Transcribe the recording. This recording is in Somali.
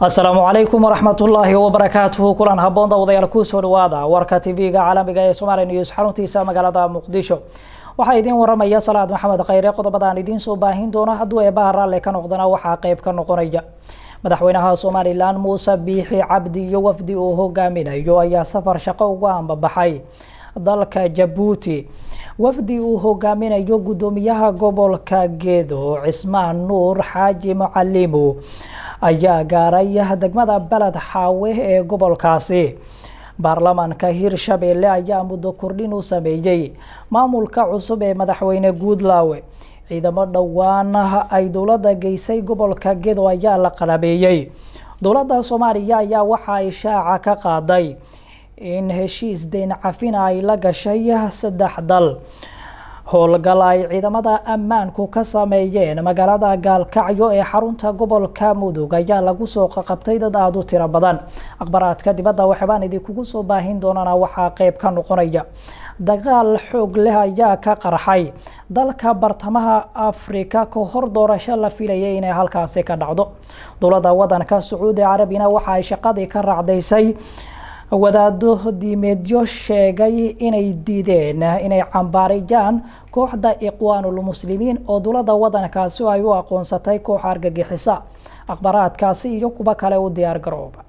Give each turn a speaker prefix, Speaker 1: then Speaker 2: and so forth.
Speaker 1: السلام عليكم ورحمة الله وبركاته. كلنا هبون ضوضي الكوس والوادا وركا تيفيغا عالميغا سومالي نيوز xaruntiisa magaalada Muqdisho. Waxa idin waramaya Salaad Maxamed Khayre qodobada aan idin soo baahin doona hadduu ay baaraale ka noqdana waxa qayb ka noqonaya. Madaxweynaha Somaliland Muuse Biixi Cabdi iyo wafdi uu hogaaminayo ayaa safar shaqo uga ambabaxay dalka Djibouti. wafdi uu hogaaminayo gudoomiyaha gobolka Gedo Cismaan Nuur Xaaji Macalimo ayaa gaaray degmada balad xaawe ee gobolkaasi. baarlamaanka Hirshabelle ayaa muddo kordhin u sameeyay maamulka cusub ee madaxweyne Guudlaawe. ciidamo dhawaan ay dowladda geysay gobolka Gedo ayaa la qalabeeyay. dowladda Soomaaliya ayaa waxa ay shaaca ka qaaday in heshiis deyn cafin ay la gashay saddex dal. howlgal ay ciidamada ammaanku ka sameeyeen magaalada Gaalkacyo ee xarunta gobolka Mudug ayaa lagu soo qabtay dad aad u tiro badan. akhbaraadka dibadda waxaan idinku soo baahin doonaa waxa qayb ka noqonaya. dagaal xoog leh ayaa ka qarxay dalka bartamaha Afrika ka hor doorasho la filayay inay halkaasi ka dhacdo. dowladda wadanka Sacuudi Carabiga waxa ay shaqadii ka raacdaysay wadaado diimeedyo sheegay inay diideen inay cambaariyaan kooxda Ikhwaanul Muslimiin oo dowladda wadankaasi ay u aqoonsatay koox argagixisa. akhbaraadkaasi iyo kuba kale u diyaar garooba.